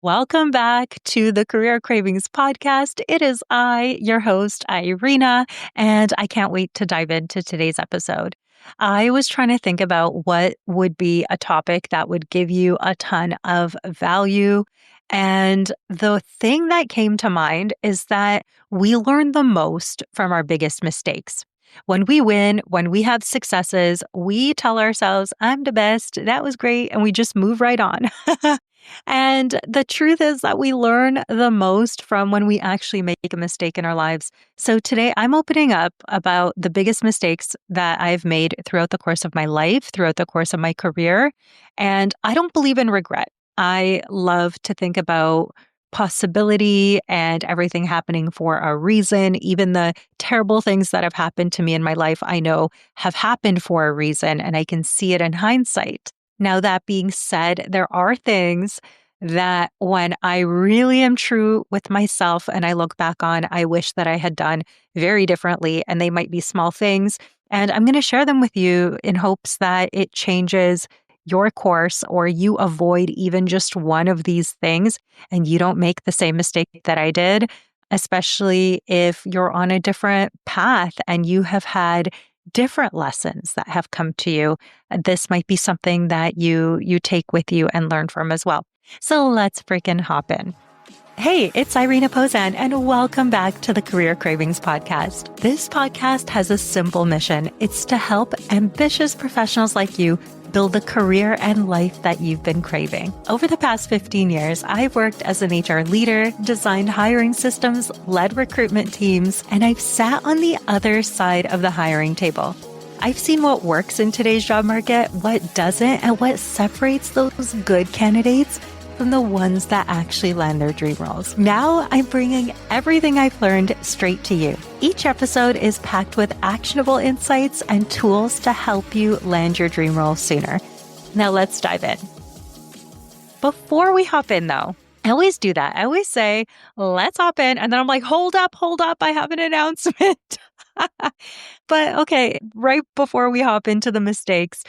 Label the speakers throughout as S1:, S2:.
S1: Welcome back to the Career Cravings podcast. It is I, your host, Irina, and I can't wait to dive into today's episode. I was trying to think about what would be a topic that would give you a ton of value. And the thing that came to mind is that we learn the most from our biggest mistakes. When we win, when we have successes, we tell ourselves, I'm the best, that was great, and we just move right on. And the truth is that we learn the most from when we actually make a mistake in our lives. So today I'm opening up about the biggest mistakes that I've made throughout the course of my life, throughout the course of my career. And I don't believe in regret. I love to think about possibility and everything happening for a reason. Even the terrible things that have happened to me in my life, I know have happened for a reason, and I can see it in hindsight. Now, that being said, there are things that when I really am true with myself and I look back on, I wish that I had done very differently. And they might be small things. And I'm going to share them with you in hopes that it changes your course or you avoid even just one of these things and you don't make the same mistake that I did, especially if you're on a different path and you have had different lessons that have come to you. This might be something that you take with you and learn from as well. So let's freaking hop in. Hey, it's Irina Pozan, and welcome back to the Career Cravings podcast. This podcast has a simple mission. It's to help ambitious professionals like you build the career and life that you've been craving. Over the past 15 years, I've worked as an HR leader, designed hiring systems, led recruitment teams, and I've sat on the other side of the hiring table. I've seen what works in today's job market, what doesn't, and what separates those good candidates from the ones that actually land their dream roles. Now I'm bringing everything I've learned straight to you. Each episode is packed with actionable insights and tools to help you land your dream role sooner. Now let's dive in. Before we hop in though, I always do that. I always say, let's hop in. And then I'm like, hold up. I have an announcement. But okay, right before we hop into the mistakes,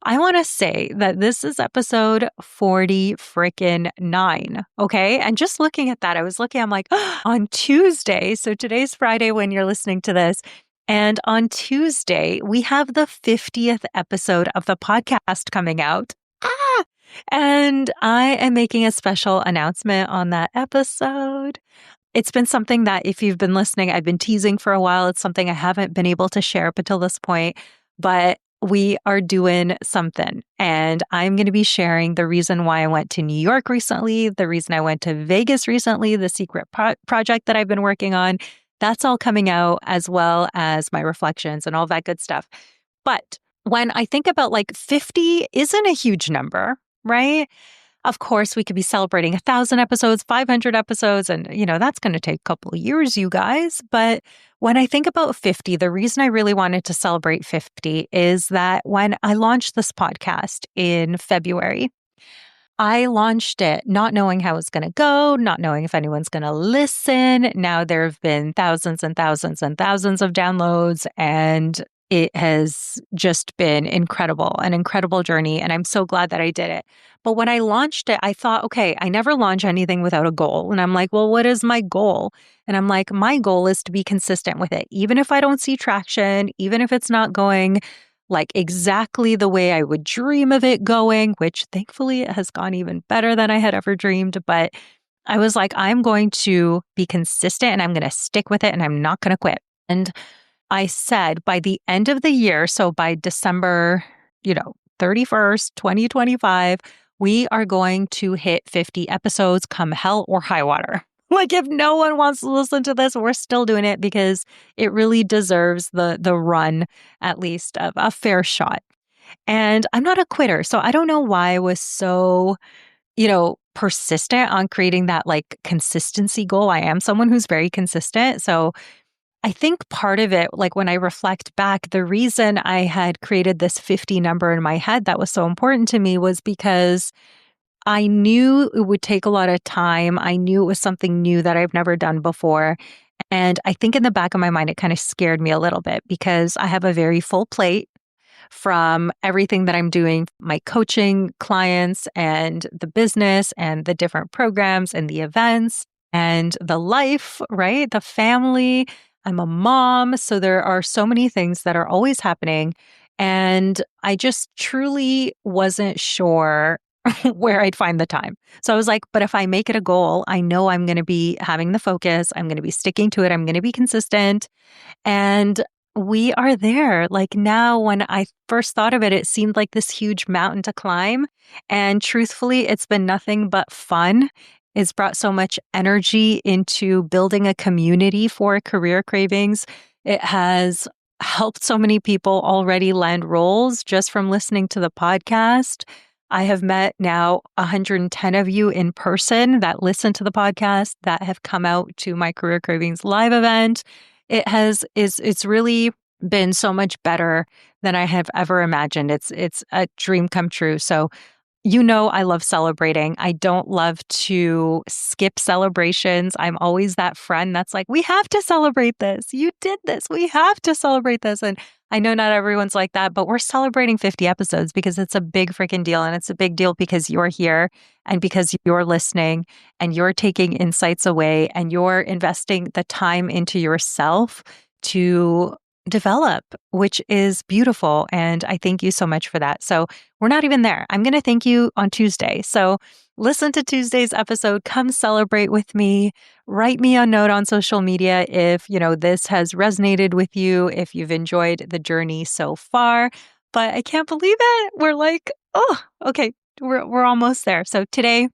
S1: I want to say that this is episode 40 frickin' 9. Okay. And just looking at that, I'm like, on Tuesday. So today's Friday when you're listening to this. And on Tuesday, we have the 50th episode of the podcast coming out. And I am making a special announcement on that episode. It's been something that if you've been listening, I've been teasing for a while. It's something I haven't been able to share up until this point, but we are doing something. And I'm going to be sharing the reason why I went to New York recently, the reason I went to Vegas recently, the secret project that I've been working on. That's all coming out, as well as my reflections and all that good stuff. But when I think about 50 isn't a huge number, right? Of course, we could be celebrating 1,000 episodes, 500 episodes, and that's going to take a couple of years, you guys. But when I think about 50, the reason I really wanted to celebrate 50 is that when I launched this podcast in February, I launched it not knowing how it's going to go, not knowing if anyone's going to listen. Now there have been thousands and thousands and thousands of downloads, and it has just been incredible, an incredible journey. And I'm so glad that I did it. But when I launched it, I thought, okay, I never launch anything without a goal. And I'm like, well, what is my goal? And I'm like, my goal is to be consistent with it. Even if I don't see traction, even if it's not going exactly the way I would dream of it going, which thankfully it has gone even better than I had ever dreamed. But I was like, I'm going to be consistent and I'm going to stick with it and I'm not going to quit. And I said by the end of the year, so by December, 31st, 2025, we are going to hit 50 episodes come hell or high water. If no one wants to listen to this, we're still doing it because it really deserves the run, at least of a fair shot. And I'm not a quitter, so I don't know why I was so, persistent on creating that consistency goal. I am someone who's very consistent. So I think part of it, when I reflect back, the reason I had created this 50 number in my head that was so important to me was because I knew it would take a lot of time. I knew it was something new that I've never done before. And I think in the back of my mind, it kind of scared me a little bit because I have a very full plate. from everything that I'm doing, my coaching clients and the business and the different programs and the events and the life, right? The family. I'm a mom. So there are so many things that are always happening. And I just truly wasn't sure where I'd find the time. So I was like, but if I make it a goal, I know I'm going to be having the focus. I'm going to be sticking to it. I'm going to be consistent. And we are there. Like now, when I first thought of it, it seemed like this huge mountain to climb. And truthfully, it's been nothing but fun. It's brought so much energy into building a community for career cravings. It has helped so many people already land roles just from listening to the podcast. I have met now 110 of you in person that listen to the podcast, that have come out to my Career Cravings live event. It's really been so much better than I have ever imagined. It's a dream come true. So I love celebrating. I don't love to skip celebrations. I'm always that friend that's like, we have to celebrate this. You did this. We have to celebrate this. And I know not everyone's like that, but we're celebrating 50 episodes because it's a big freaking deal. And it's a big deal because you're here and because you're listening and you're taking insights away and you're investing the time into yourself to develop, which is beautiful. And I thank you so much for that. So we're not even there. I'm going to thank you on Tuesday. So listen to Tuesday's episode. Come celebrate with me. Write me a note on social media if, this has resonated with you, if you've enjoyed the journey so far. But I can't believe it. We're like, oh, okay, we're almost there. So today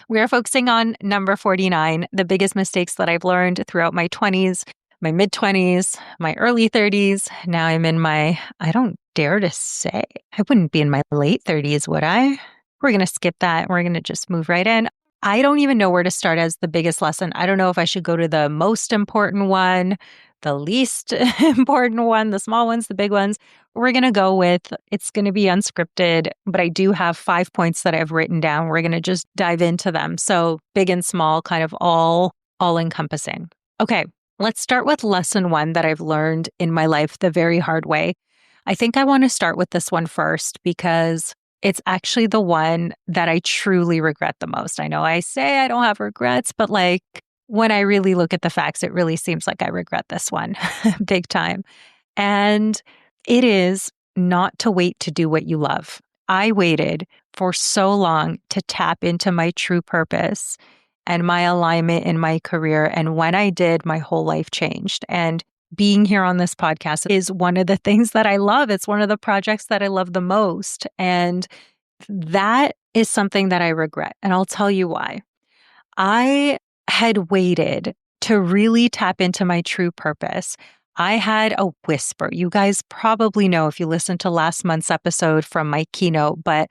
S1: we are focusing on number 49, the biggest mistakes that I've learned throughout my 20s, my mid-20s, my early 30s. Now I'm in I don't dare to say, I wouldn't be in my late 30s, would I? We're going to skip that. We're going to just move right in. I don't even know where to start as the biggest lesson. I don't know if I should go to the most important one, the least important one, the small ones, the big ones. We're going to go with, it's going to be unscripted, but I do have 5 points that I've written down. We're going to just dive into them. So big and small, kind of all encompassing. Okay. Let's start with lesson 1 that I've learned in my life the very hard way. I think I want to start with this one first because it's actually the one that I truly regret the most. I know I say I don't have regrets, but when I really look at the facts, it really seems like I regret this one big time. And it is not to wait to do what you love. I waited for so long to tap into my true purpose and my alignment in my career. And when I did, my whole life changed. And being here on this podcast is one of the things that I love. It's one of the projects that I love the most. And that is something that I regret. And I'll tell you why. I had waited to really tap into my true purpose. I had a whisper. You guys probably know if you listened to last month's episode from my keynote, but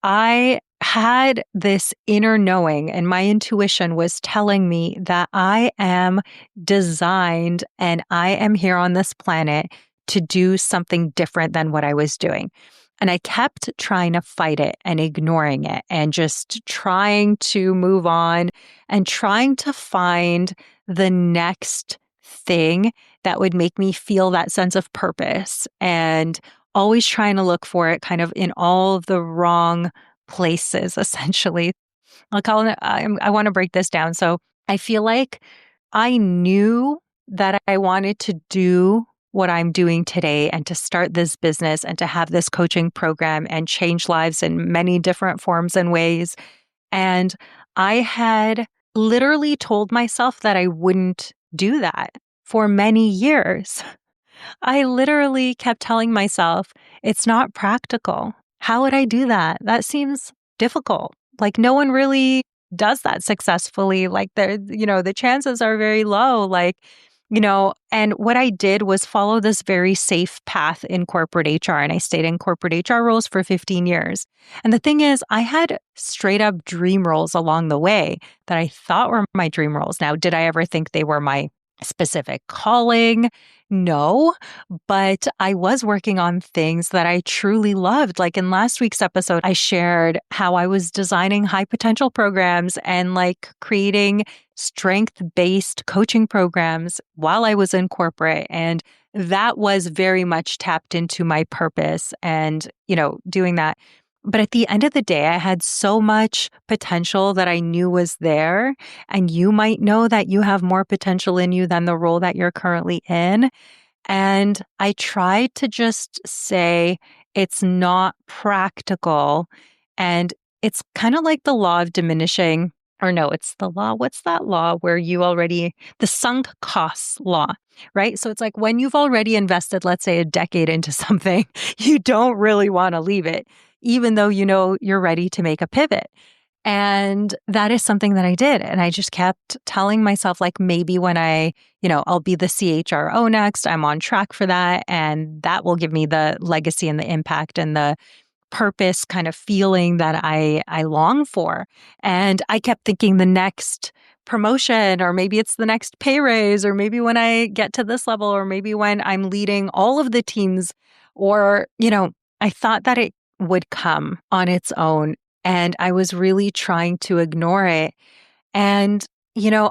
S1: I had this inner knowing, and my intuition was telling me that I am designed and I am here on this planet to do something different than what I was doing. And I kept trying to fight it and ignoring it and just trying to move on and trying to find the next thing that would make me feel that sense of purpose, and always trying to look for it kind of in all of the wrong places, essentially. I want to break this down. So I feel like I knew that I wanted to do what I'm doing today and to start this business and to have this coaching program and change lives in many different forms and ways. And I had literally told myself that I wouldn't do that for many years. I literally kept telling myself, it's not practical. How would I do that? That seems difficult. Like no one really does that successfully. Like the chances are very low. And what I did was follow this very safe path in corporate HR. And I stayed in corporate HR roles for 15 years. And the thing is, I had straight up dream roles along the way that I thought were my dream roles. Now, did I ever think they were my specific calling? No, but I was working on things that I truly loved. Like in last week's episode, I shared how I was designing high potential programs and creating strength-based coaching programs while I was in corporate. And that was very much tapped into my purpose and, doing that. But at the end of the day, I had so much potential that I knew was there. And you might know that you have more potential in you than the role that you're currently in. And I tried to just say it's not practical. And it's kind of like the law of diminishing, or no, it's the law. What's that law where the sunk costs law, right? So it's like when you've already invested, let's say, a decade into something, you don't really want to leave it, even though you know you're ready to make a pivot. And that is something that I did. And I just kept telling myself, like, maybe when I'll be the CHRO next, I'm on track for that. And that will give me the legacy and the impact and the purpose kind of feeling that I long for. And I kept thinking the next promotion, or maybe it's the next pay raise, or maybe when I get to this level, or maybe when I'm leading all of the teams, or, I thought that it would come on its own. And I was really trying to ignore it. And,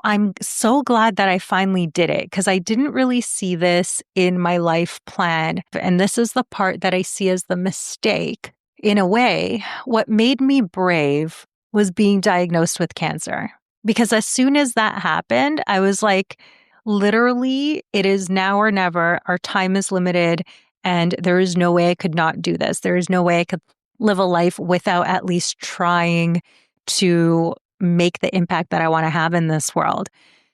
S1: I'm so glad that I finally did it because I didn't really see this in my life plan. And this is the part that I see as the mistake. In a way, what made me brave was being diagnosed with cancer. Because as soon as that happened, I was like, literally, it is now or never. Our time is limited. And there is no way I could not do this. There is no way I could live a life without at least trying to make the impact that I want to have in this world.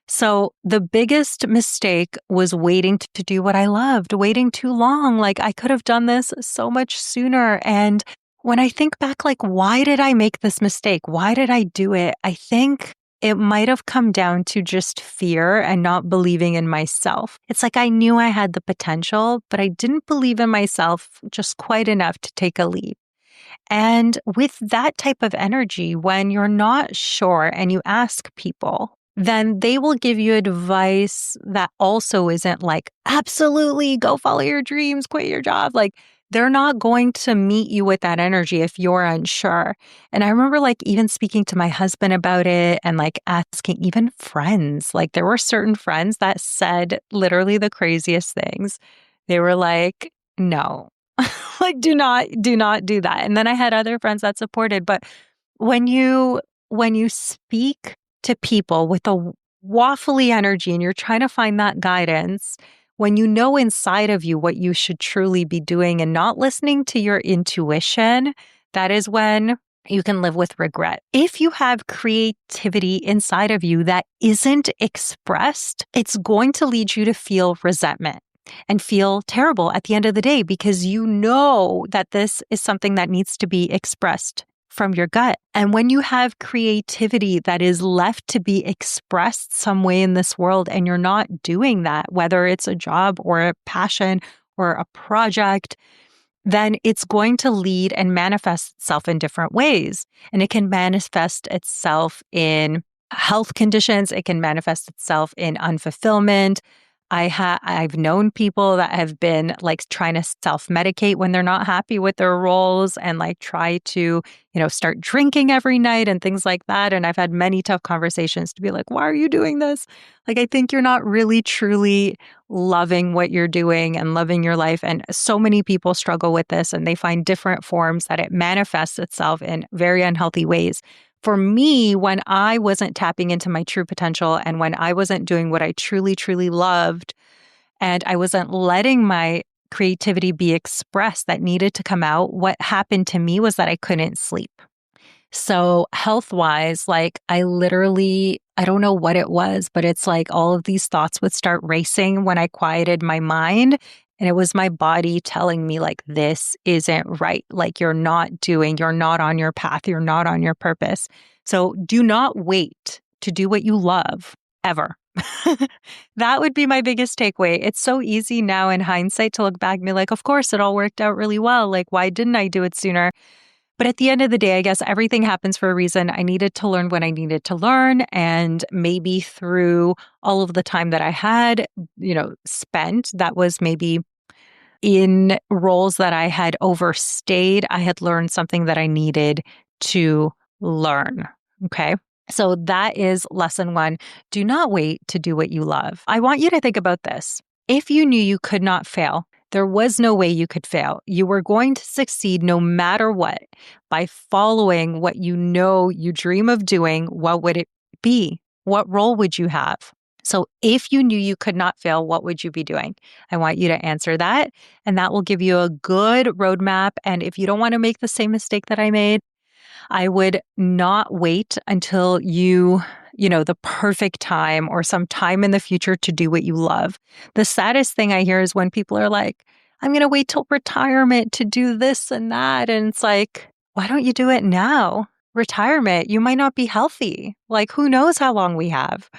S1: So the biggest mistake was waiting to do what I loved, waiting too long. Like I could have done this so much sooner. And when I think back, like, why did I make this mistake? Why did I do it? I think it might have come down to just fear and not believing in myself. It's like I knew I had the potential, but I didn't believe in myself just quite enough to take a leap. And with that type of energy, when you're not sure and you ask people, then they will give you advice that also isn't like, absolutely, go follow your dreams, quit your job. Like, they're not going to meet you with that energy if you're unsure. And I remember like even speaking to my husband about it and like asking even friends, like there were certain friends that said literally the craziest things. They were like, no, like do not do that. And then I had other friends that supported. But when you speak to people with a waffly energy and you're trying to find that guidance, when you know inside of you what you should truly be doing and not listening to your intuition, that is when you can live with regret. If you have creativity inside of you that isn't expressed, it's going to lead you to feel resentment and feel terrible at the end of the day because you know that this is something that needs to be expressed from your gut. And when you have creativity that is left to be expressed some way in this world and you're not doing that, whether it's a job or a passion or a project, then it's going to lead and manifest itself in different ways. And it can manifest itself in health conditions. It can manifest itself in unfulfillment. I've known people that have been like trying to self-medicate when they're not happy with their roles and like try to, start drinking every night and things like that. And I've had many tough conversations to be like, why are you doing this? Like, I think you're not really truly loving what you're doing and loving your life. And so many people struggle with this and they find different forms that it manifests itself in very unhealthy ways. For me, when I wasn't tapping into my true potential and when I wasn't doing what I truly, truly loved, and I wasn't letting my creativity be expressed that needed to come out, what happened to me was that I couldn't sleep. So health-wise, like I don't know what it was, but it's like all of these thoughts would start racing when I quieted my mind. And it was my body telling me like, this isn't right. Like you're not on your path. You're not on your purpose. So do not wait to do what you love ever. That would be my biggest takeaway. It's so easy now in hindsight to look back and be like, of course, it all worked out really well. Like, why didn't I do it sooner? But at the end of the day, I guess everything happens for a reason. I needed to learn what I needed to learn. And maybe through all of the time that I had, spent, that was maybe in roles that I had overstayed, I had learned something that I needed to learn. Okay. So that is lesson one. Do not wait to do what you love. I want you to think about this. If you knew you could not fail, there was no way you could fail. You were going to succeed no matter what by following what you know you dream of doing. What would it be? What role would you have? So, if you knew you could not fail, what would you be doing? I want you to answer that, and that will give you a good roadmap. And if you don't want to make the same mistake that I made, I would not wait until the perfect time or some time in the future to do what you love. The saddest thing I hear is when people are like, I'm going to wait till retirement to do this and that. And it's like, why don't you do it now? Retirement, you might not be healthy. Like, who knows how long we have?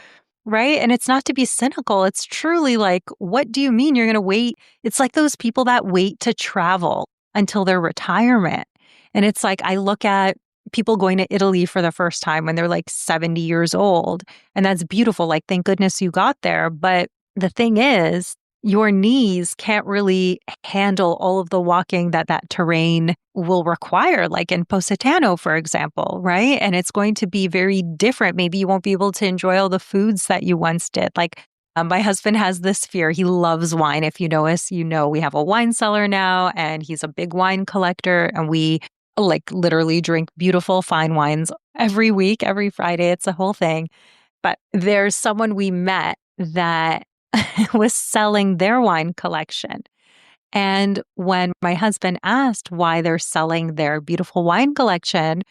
S1: Right. And it's not to be cynical. It's truly like, what do you mean you're going to wait? It's like those people that wait to travel until their retirement. And it's like, I look at people going to Italy for the first time when they're like 70 years old. And that's beautiful. Like, thank goodness you got there. But the thing is, your knees can't really handle all of the walking that terrain will require, like in Positano, for example, right? And it's going to be very different. Maybe you won't be able to enjoy all the foods that you once did. Like, my husband has this fear. He loves wine. If you know us, you know we have a wine cellar now, and he's a big wine collector. And we like literally drink beautiful, fine wines every week, every Friday. It's a whole thing. But there's someone we met that was selling their wine collection. And when my husband asked why they're selling their beautiful wine collection,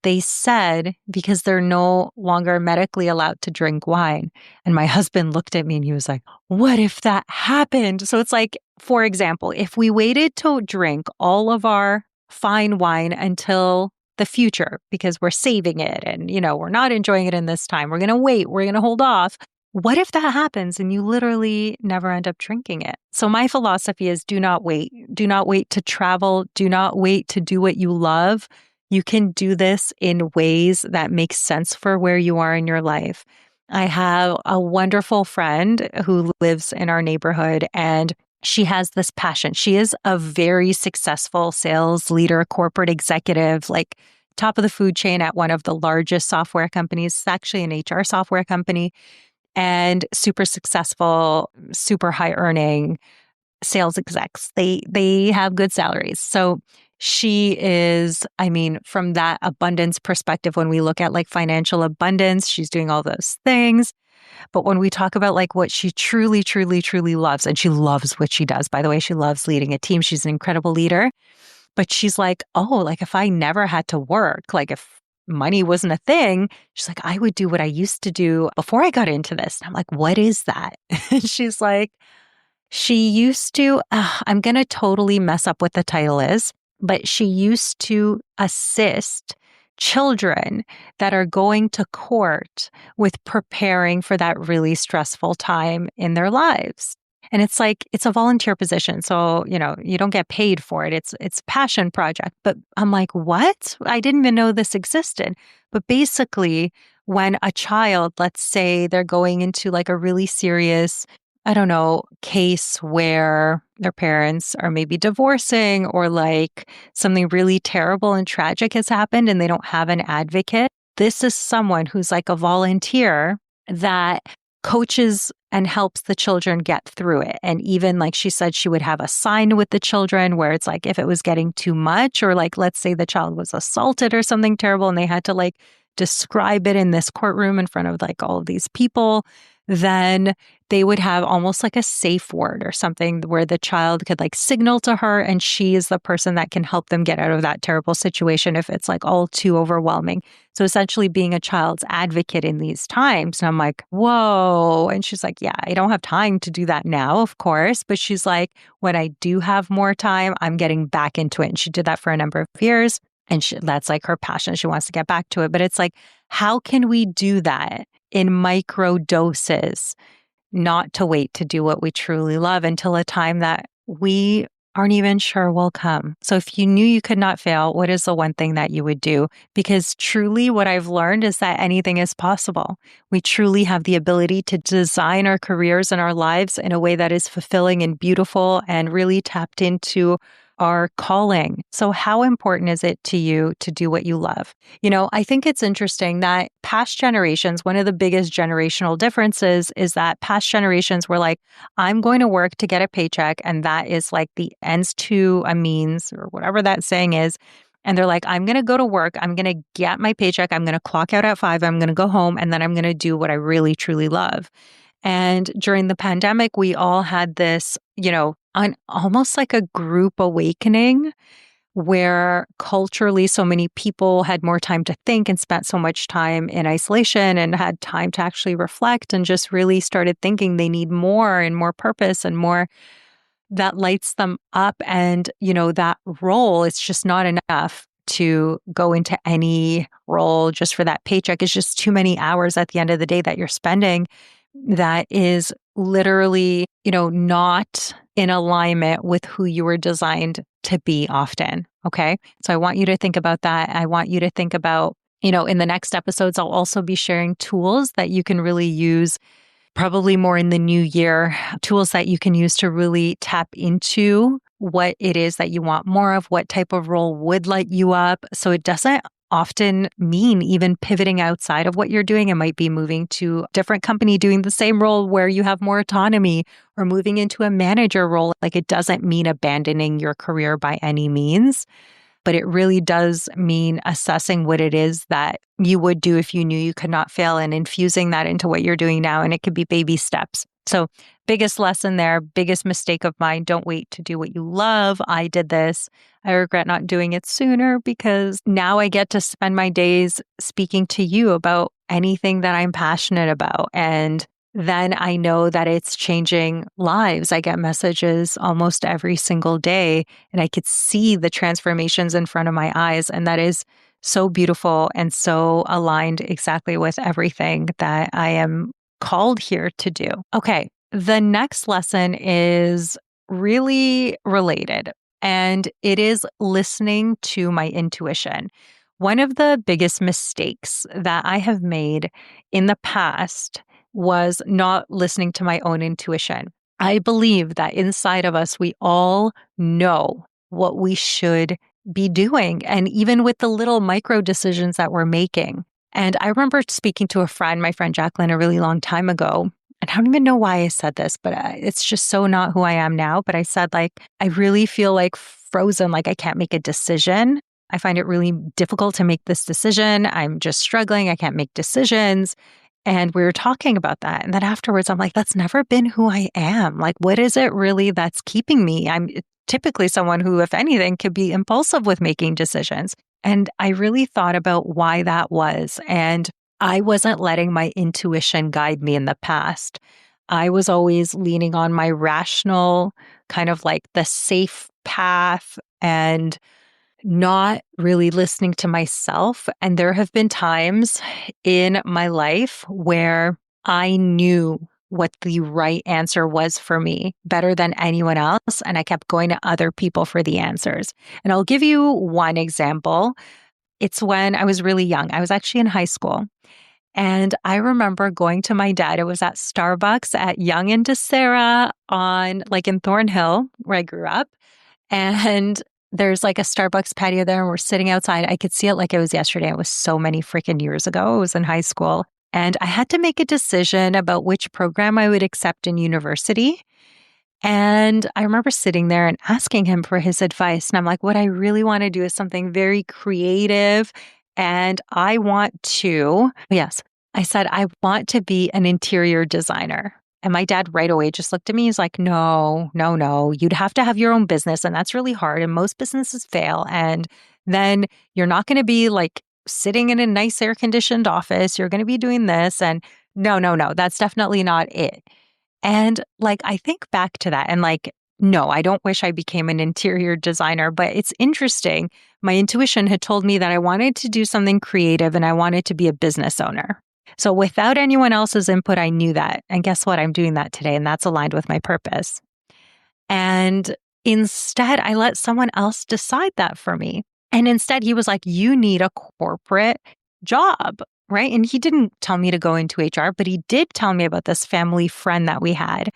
S1: they said because they're no longer medically allowed to drink wine. And my husband looked at me and he was like, what if that happened? So it's like, for example, if we waited to drink all of our fine wine until the future because we're saving it and, we're not enjoying it in this time, we're going to wait, we're going to hold off. What if that happens and you literally never end up drinking it? So my philosophy is do not wait. Do not wait to travel. Do not wait to do what you love. You can do this in ways that make sense for where you are in your life. I have a wonderful friend who lives in our neighborhood, and she has this passion. She is a very successful sales leader, corporate executive, like top of the food chain at one of the largest software companies. It's actually an HR software company. And super successful, super high earning sales execs. They have good salaries. So she is, from that abundance perspective, when we look at like financial abundance, she's doing all those things. But when we talk about like what she truly, truly, truly loves, and she loves what she does, by the way, she loves leading a team. She's an incredible leader. But she's like, oh, like if I never had to work, like if money wasn't a thing, she's like, I would do what I used to do before I got into this. And I'm like, what is that? And she's like, she used to, I'm going to totally mess up what the title is, but she used to assist children that are going to court with preparing for that really stressful time in their lives. And it's like, it's a volunteer position. So, you don't get paid for it. It's a passion project. But I'm like, what? I didn't even know this existed. But basically, when a child, let's say they're going into like a really serious, case where their parents are maybe divorcing or like something really terrible and tragic has happened and they don't have an advocate. This is someone who's like a volunteer that coaches and helps the children get through it. And even like she said, she would have a sign with the children where it's like if it was getting too much, or like let's say the child was assaulted or something terrible and they had to like describe it in this courtroom in front of like all of these people, then they would have almost like a safe word or something where the child could like signal to her and she is the person that can help them get out of that terrible situation if it's like all too overwhelming. So essentially being a child's advocate in these times. And I'm like, whoa. And she's like, yeah, I don't have time to do that now, of course. But she's like, when I do have more time, I'm getting back into it. And she did that for a number of years. And that's like her passion. She wants to get back to it. But it's like, how can we do that in micro doses, not to wait to do what we truly love until a time that we aren't even sure will come? So if you knew you could not fail, what is the one thing that you would do? Because truly what I've learned is that anything is possible. We truly have the ability to design our careers and our lives in a way that is fulfilling and beautiful and really tapped into our calling. So, how important is it to you to do what you love? I think it's interesting that past generations, one of the biggest generational differences is that past generations were like, I'm going to work to get a paycheck. And that is like the ends to a means, or whatever that saying is. And they're like, I'm going to go to work. I'm going to get my paycheck. I'm going to clock out at 5. I'm going to go home. And then I'm going to do what I really, truly love. And during the pandemic, we all had this, almost like a group awakening where culturally so many people had more time to think and spent so much time in isolation and had time to actually reflect and just really started thinking they need more and more purpose and more that lights them up. And, that role, it's just not enough to go into any role just for that paycheck. It's just too many hours at the end of the day that you're spending that is literally, not in alignment with who you were designed to be often. Okay. So I want you to think about that. I want you to think about, in the next episodes, I'll also be sharing tools that you can really use probably more in the new year, tools that you can use to really tap into what it is that you want more of, what type of role would light you up. So it doesn't often mean even pivoting outside of what you're doing. It might be moving to a different company doing the same role where you have more autonomy or moving into a manager role. Like it doesn't mean abandoning your career by any means. But it really does mean assessing what it is that you would do if you knew you could not fail and infusing that into what you're doing now. And it could be baby steps. So biggest lesson there, biggest mistake of mine, don't wait to do what you love. I did this. I regret not doing it sooner because now I get to spend my days speaking to you about anything that I'm passionate about. And then I know that it's changing lives. I get messages almost every single day, and I could see the transformations in front of my eyes. And that is so beautiful and so aligned exactly with everything that I am called here to do. Okay, the next lesson is really related, and it is listening to my intuition. One of the biggest mistakes that I have made in the past was not listening to my own intuition. I believe that inside of us, we all know what we should be doing. And even with the little micro decisions that we're making. And I remember speaking to a friend, my friend Jacqueline, a really long time ago. And I don't even know why I said this, but it's just so not who I am now. But I said, like, I really feel like frozen, like I can't make a decision. I find it really difficult to make this decision. I'm just struggling. I can't make decisions. And we were talking about that. And then afterwards, I'm like, that's never been who I am. Like, what is it really that's keeping me? I'm typically someone who, if anything, could be impulsive with making decisions. And I really thought about why that was. And I wasn't letting my intuition guide me in the past. I was always leaning on my rational, kind of like the safe path and not really listening to myself. And there have been times in my life where I knew what the right answer was for me better than anyone else. And I kept going to other people for the answers. And I'll give you one example. It's when I was really young. I was actually in high school. And I remember going to my dad. It was at Starbucks at Yonge and DeSera in Thornhill, where I grew up. And there's like a Starbucks patio there, and we're sitting outside. I could see it like it was yesterday. It was so many freaking years ago. I was in high school. And I had to make a decision about which program I would accept in university. And I remember sitting there and asking him for his advice. And I'm like, what I really want to do is something very creative. And I want to, yes, I said, I want to be an interior designer. And my dad right away just looked at me. He's like, no, no, no, you'd have to have your own business. And that's really hard. And most businesses fail. And then you're not going to be like sitting in a nice air conditioned office. You're going to be doing this. And no, no, no, that's definitely not it. And like, I think back to that and like, no, I don't wish I became an interior designer, but it's interesting. My intuition had told me that I wanted to do something creative and I wanted to be a business owner. So without anyone else's input, I knew that. And guess what? I'm doing that today, and that's aligned with my purpose. And instead, I let someone else decide that for me. And instead, he was like, you need a corporate job, right? And he didn't tell me to go into HR, but he did tell me about this family friend that we had.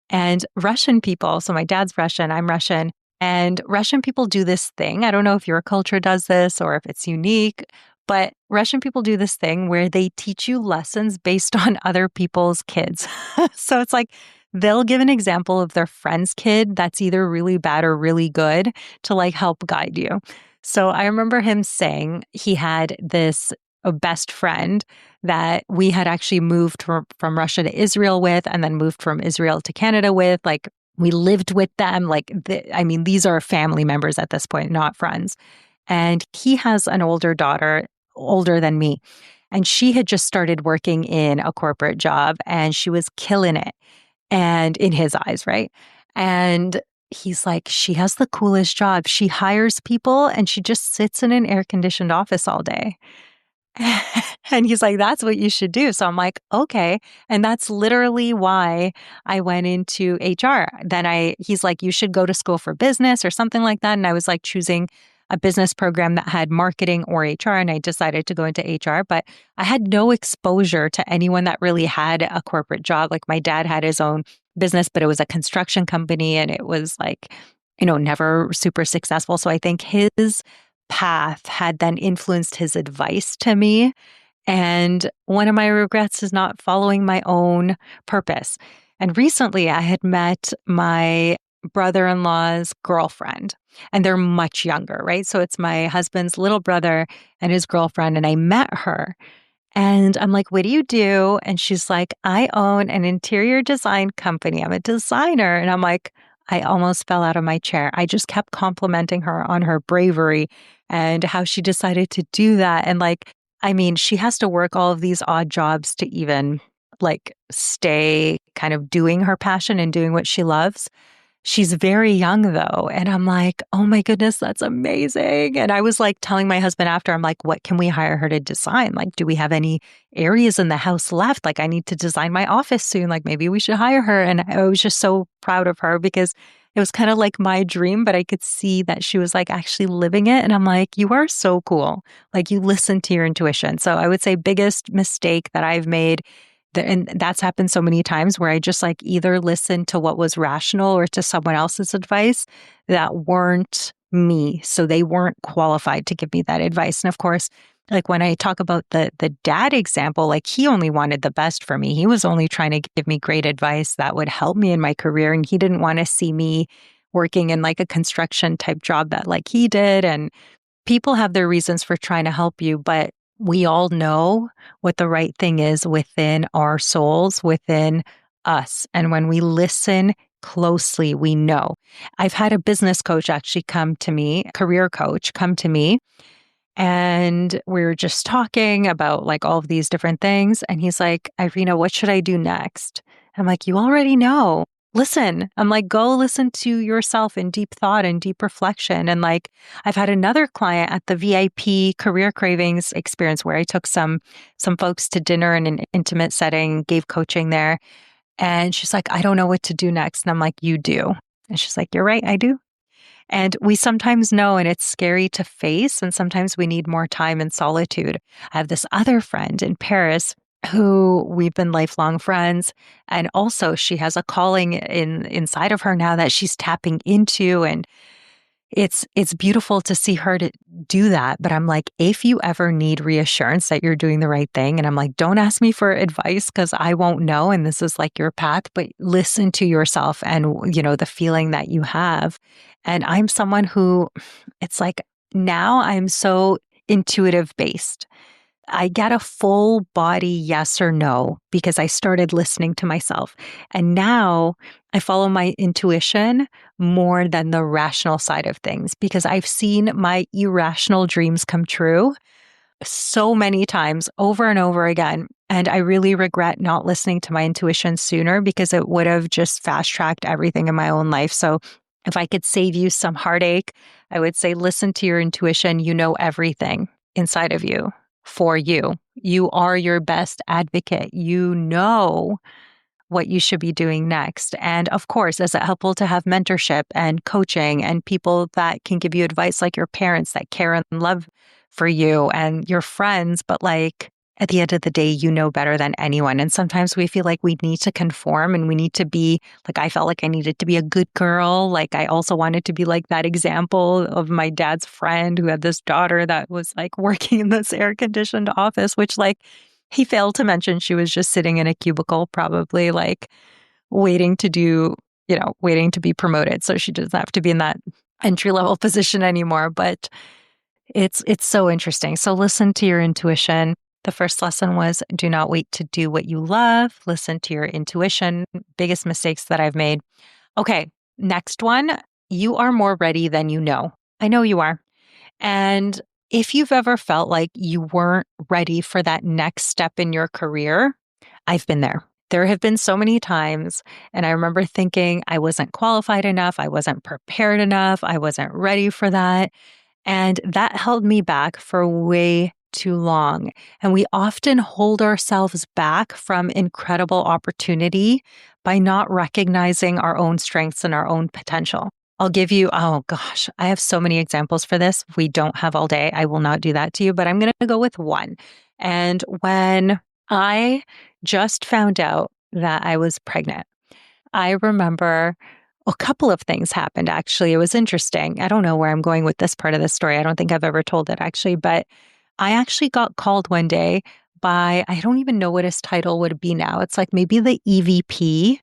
S1: And Russian people, so my dad's Russian, I'm Russian, And Russian people do this thing. I don't know if your culture does this or if it's unique, but Russian people do this thing where they teach you lessons based on other people's kids. So it's like they'll give an example of their friend's kid that's either really bad or really good to like help guide you. So I remember him saying he had this a best friend that we had actually moved from Russia to Israel with, and then moved from Israel to Canada with. Like we lived with them. I mean, these are family members at this point, not friends. And he has an older daughter, older than me. And she had just started working in a corporate job and she was killing it. And in his eyes, right? And he's like, she has the coolest job. She hires people and she just sits in an air conditioned office all day. And he's like, that's what you should do. So I'm like, okay. And that's literally why I went into HR. He's like, you should go to school for business or something like that. And I was like choosing a business program that had marketing or HR. And I decided to go into HR, but I had no exposure to anyone that really had a corporate job. Like my dad had his own business, but it was a construction company and it was like, never super successful. So I think his path had then influenced his advice to me. And one of my regrets is not following my own purpose. And recently I had met my brother-in-law's girlfriend, and they're much younger, right? So it's my husband's little brother and his girlfriend. And I met her and I'm like, what do you do? And she's like, I own an interior design company. I'm a designer. And I'm like, I almost fell out of my chair. I just kept complimenting her on her bravery and how she decided to do that. And I mean, she has to work all of these odd jobs to even stay kind of doing her passion and doing what she loves. She's very young though. And I'm like, oh my goodness, that's amazing. And I was like telling my husband after, I'm like, what can we hire her to design? Like, do we have any areas in the house left? Like, I need to design my office soon. Like, maybe we should hire her. And I was just so proud of her because it was kind of like my dream, but I could see that she was like actually living it. And I'm like, you are so cool. Like, you listen to your intuition. So I would say biggest mistake that I've made, and that's happened so many times where I just either listened to what was rational or to someone else's advice that weren't me. So they weren't qualified to give me that advice. And of course, when I talk about the dad example, he only wanted the best for me. He was only trying to give me great advice that would help me in my career. And he didn't want to see me working in a construction type job that he did. And people have their reasons for trying to help you, but we all know what the right thing is within our souls, within us. And when we listen closely, we know. I've had a business coach actually come to me, career coach come to me, and we were just talking about all of these different things. And he's like, Irina, what should I do next? I'm like, you already know. Listen. I'm like, go listen to yourself in deep thought and deep reflection. And I've had another client at the VIP Career Cravings experience where I took some folks to dinner in an intimate setting, gave coaching there. And she's like, I don't know what to do next. And I'm like, you do. And she's like, you're right, I do. And we sometimes know, and it's scary to face, and sometimes we need more time in solitude. I have this other friend in Paris who we've been lifelong friends. And also she has a calling inside of her now that she's tapping into. And it's beautiful to see her to do that. But I'm like, if you ever need reassurance that you're doing the right thing, and I'm like, don't ask me for advice because I won't know. And this is your path, but listen to yourself and, the feeling that you have. And I'm someone who now I'm so intuitive based. I get a full body yes or no because I started listening to myself. And now I follow my intuition more than the rational side of things because I've seen my irrational dreams come true so many times over and over again. And I really regret not listening to my intuition sooner because it would have just fast tracked everything in my own life. So if I could save you some heartache, I would say listen to your intuition. You know everything inside of you. For you. You are your best advocate. You know what you should be doing next. And of course, is it helpful to have mentorship and coaching and people that can give you advice like your parents that care and love for you and your friends? But at the end of the day, you know better than anyone. And sometimes we feel like we need to conform and we need to be like, I felt like I needed to be a good girl. Like, I also wanted to be like that example of my dad's friend who had this daughter that was like working in this air conditioned office, which like he failed to mention she was just sitting in a cubicle, probably like waiting to do, waiting to be promoted. So she doesn't have to be in that entry level position anymore. But it's so interesting. So listen to your intuition. The first lesson was do not wait to do what you love. Listen to your intuition. Biggest mistakes that I've made. Okay, next one. You are more ready than you know. I know you are. And if you've ever felt like you weren't ready for that next step in your career, I've been there. There have been so many times, and I remember thinking I wasn't qualified enough, I wasn't prepared enough, I wasn't ready for that. And that held me back for way too long. And we often hold ourselves back from incredible opportunity by not recognizing our own strengths and our own potential. I'll give you, oh gosh, I have so many examples for this. We don't have all day. I will not do that to you, but I'm going to go with one. And when I just found out that I was pregnant, I remember a couple of things happened, actually. It was interesting. I don't know where I'm going with this part of the story. I don't think I've ever told it, actually. But I actually got called one day by, I don't even know what his title would be now. It's like maybe the EVP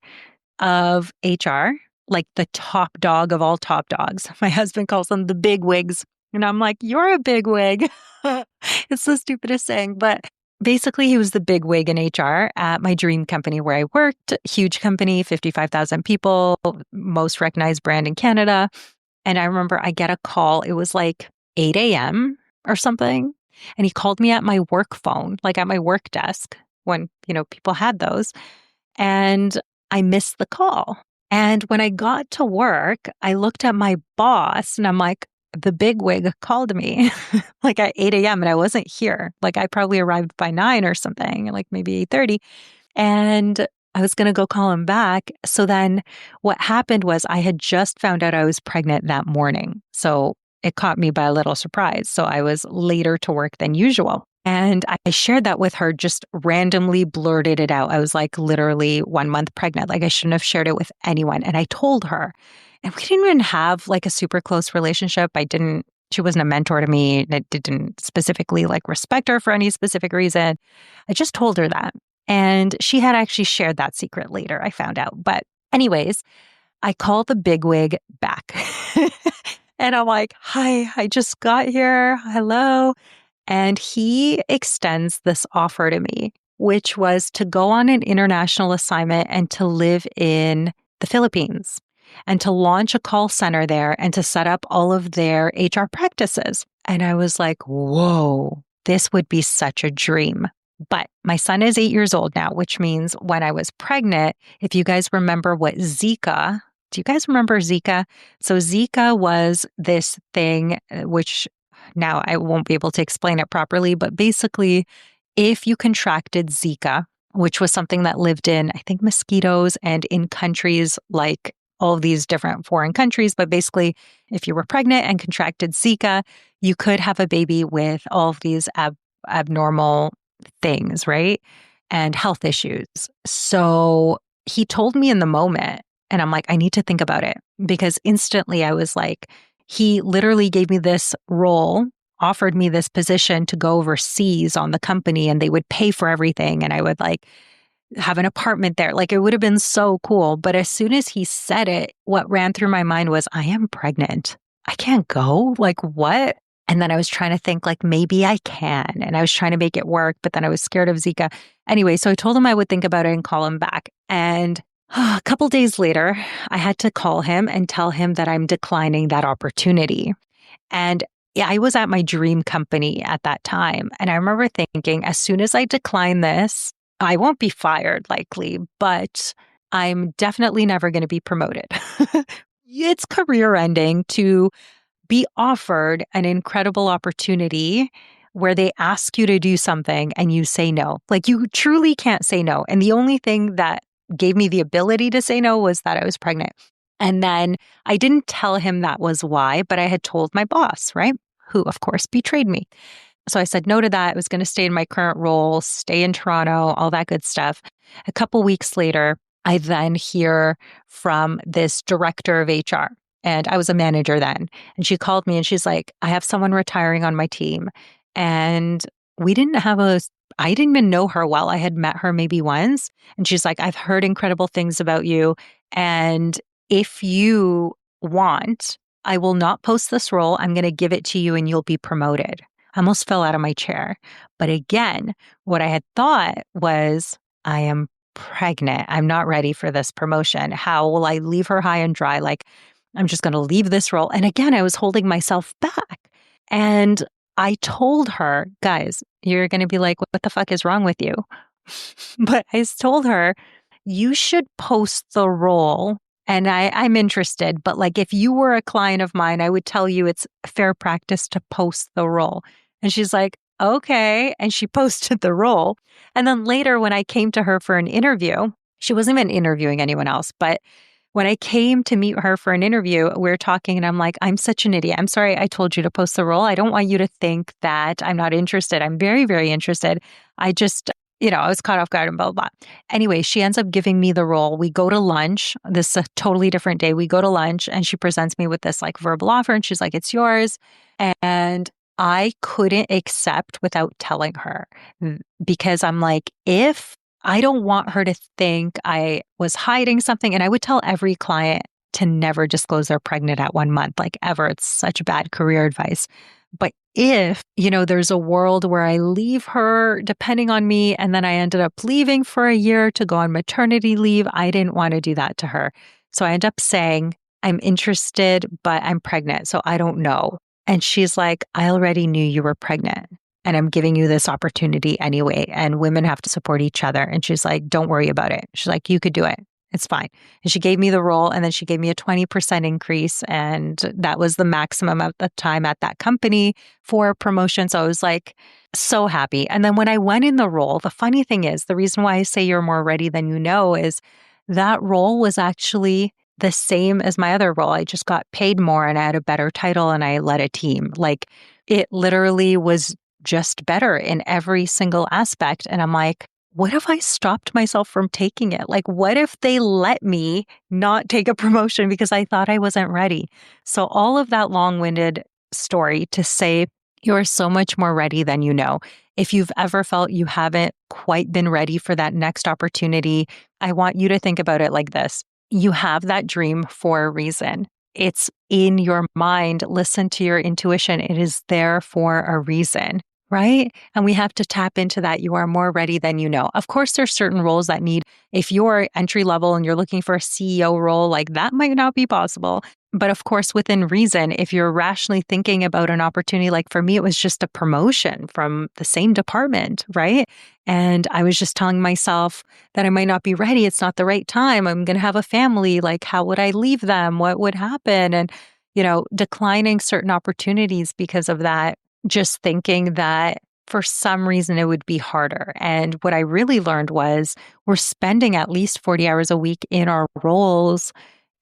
S1: of HR, like the top dog of all top dogs. My husband calls them the big wigs. And I'm like, you're a big wig. It's the stupidest saying. But basically, he was the big wig in HR at my dream company where I worked. Huge company, 55,000 people, most recognized brand in Canada. And I remember I get a call. It was like 8 a.m. or something. And he called me at my work phone, like at my work desk when, people had those. And I missed the call. And when I got to work, I looked at my boss and I'm like, the big wig called me like at 8 a.m. and I wasn't here. Like I probably arrived by 9 or something, like maybe 8:30. And I was going to go call him back. So then what happened was I had just found out I was pregnant that morning. So it caught me by a little surprise. So I was later to work than usual. And I shared that with her, just randomly blurted it out. I was like literally 1 month pregnant. Like I shouldn't have shared it with anyone. And I told her, and we didn't even have like a super close relationship. She wasn't a mentor to me. And I didn't specifically like respect her for any specific reason. I just told her that. And she had actually shared that secret later, I found out. But anyways, I called the bigwig back. And I'm like, hi, I just got here. Hello. And he extends this offer to me, which was to go on an international assignment and to live in the Philippines and to launch a call center there and to set up all of their HR practices. And I was like, whoa, this would be such a dream. But my son is 8 years old now, which means when I was pregnant, if you guys remember what Zika, do you guys remember Zika? So Zika was this thing which now I won't be able to explain it properly, but basically, if you contracted Zika, which was something that lived in, I think, mosquitoes and in countries like all of these different foreign countries, but basically, if you were pregnant and contracted Zika, you could have a baby with all of these abnormal things, right? And health issues. So he told me in the moment, and I'm like, I need to think about it because instantly I was like, he literally gave me this role, offered me this position to go overseas on the company and they would pay for everything. And I would like have an apartment there. Like it would have been so cool. But as soon as he said it, what ran through my mind was, I am pregnant. I can't go. Like what? And then I was trying to think like, maybe I can. And I was trying to make it work, but then I was scared of Zika. Anyway, so I told him I would think about it and call him back. And a couple days later, I had to call him and tell him that I'm declining that opportunity. And I was at my dream company at that time. And I remember thinking, as soon as I decline this, I won't be fired likely, but I'm definitely never going to be promoted. It's career ending to be offered an incredible opportunity where they ask you to do something and you say no. Like you truly can't say no. And the only thing that gave me the ability to say no was that I was pregnant. And then I didn't tell him that was why, but I had told my boss, right? Who, of course, betrayed me. So I said no to that. I was going to stay in my current role, stay in Toronto, all that good stuff. A couple weeks later, I then hear from this director of HR. And I was a manager then. And she called me and she's like, I have someone retiring on my team. And we didn't have a, I didn't even know her well. I had met her maybe once. And she's like, I've heard incredible things about you. And if you want, I will not post this role. I'm going to give it to you and you'll be promoted. I almost fell out of my chair. But again, what I had thought was, I am pregnant. I'm not ready for this promotion. How will I leave her high and dry? Like, I'm just going to leave this role. And again, I was holding myself back. And I told her, guys, you're going to be like, what the fuck is wrong with you? But I told her, you should post the role. And I'm interested, but like if you were a client of mine, I would tell you it's fair practice to post the role. And she's like, okay. And she posted the role. And then later, when I came to her for an interview, she wasn't even interviewing anyone else. But when I came to meet her for an interview, we were talking and I'm like, I'm such an idiot. I'm sorry I told you to post the role. I don't want you to think that I'm not interested. I'm very, very interested. I just, I was caught off guard and blah, blah, blah. Anyway, she ends up giving me the role. We go to lunch. This is a totally different day. We go to lunch and she presents me with this like verbal offer and she's like, it's yours. And I couldn't accept without telling her because I'm like, if I don't want her to think I was hiding something, and I would tell every client to never disclose they're pregnant at 1 month, like ever. It's such bad career advice. But if, there's a world where I leave her depending on me, and then I ended up leaving for a year to go on maternity leave, I didn't want to do that to her. So I end up saying, I'm interested, but I'm pregnant, so I don't know. And she's like, I already knew you were pregnant and I'm giving you this opportunity anyway. And women have to support each other. And she's like, don't worry about it. She's like, you could do it. It's fine. And she gave me the role and then she gave me a 20% increase. And that was the maximum at the time at that company for promotion. So I was like, so happy. And then when I went in the role, the funny thing is, the reason why I say you're more ready than you know is that role was actually the same as my other role. I just got paid more and I had a better title and I led a team. Like it literally was just better in every single aspect. And I'm like, what if I stopped myself from taking it? Like, what if they let me not take a promotion because I thought I wasn't ready? So all of that long-winded story to say you're so much more ready than you know. If you've ever felt you haven't quite been ready for that next opportunity, I want you to think about it like this. You have that dream for a reason. It's in your mind. Listen to your intuition. It is there for a reason, right? And we have to tap into that. You are more ready than you know. Of course, there's certain roles that need, if you're entry level and you're looking for a CEO role, like that might not be possible. But of course, within reason, if you're rationally thinking about an opportunity, like for me, it was just a promotion from the same department, right? And I was just telling myself that I might not be ready. It's not the right time. I'm going to have a family. Like, how would I leave them? What would happen? And, declining certain opportunities because of that, just thinking that for some reason it would be harder. And what I really learned was we're spending at least 40 hours a week in our roles.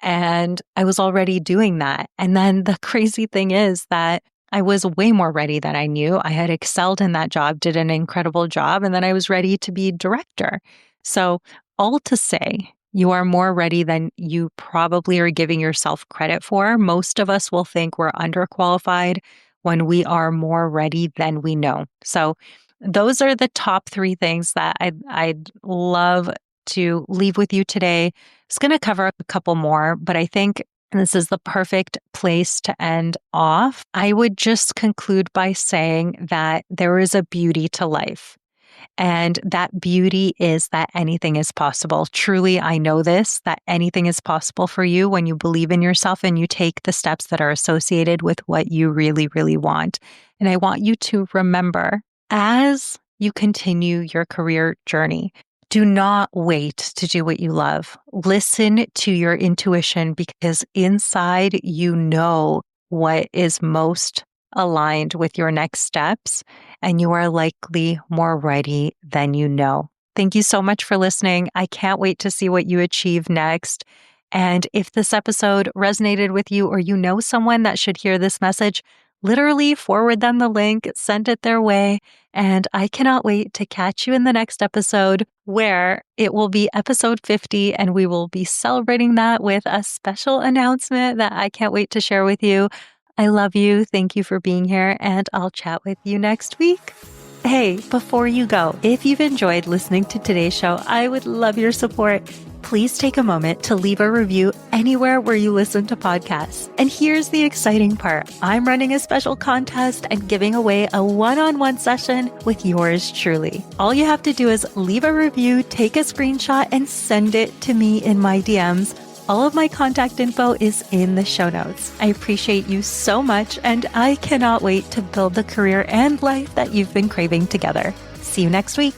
S1: And I was already doing that. And then the crazy thing is that I was way more ready than I knew. I had excelled in that job, did an incredible job, and then I was ready to be director. So all to say, you are more ready than you probably are giving yourself credit for. Most of us will think we're underqualified when we are more ready than we know. So those are the top 3 things that I'd love to leave with you today. It's going to cover a couple more, but I think this is the perfect place to end off. I would just conclude by saying that there is a beauty to life. And that beauty is that anything is possible. Truly, I know this, that anything is possible for you when you believe in yourself and you take the steps that are associated with what you really, really want. And I want you to remember, as you continue your career journey, do not wait to do what you love. Listen to your intuition because inside you know what is most aligned with your next steps, and you are likely more ready than you know. Thank you so much for listening. I can't wait to see what you achieve next. And if this episode resonated with you or you know someone that should hear this message, literally forward them the link, send it their way, and I cannot wait to catch you in the next episode where it will be episode 50 and we will be celebrating that with a special announcement that I can't wait to share with you. I love you. Thank you for being here, and I'll chat with you next week. Hey, before you go, if you've enjoyed listening to today's show, I would love your support. Please take a moment to leave a review anywhere where you listen to podcasts. And here's the exciting part. I'm running a special contest and giving away a one-on-one session with yours truly. All you have to do is leave a review, take a screenshot, and send it to me in my DMs. All of my contact info is in the show notes. I appreciate you so much, and I cannot wait to build the career and life that you've been craving together. See you next week.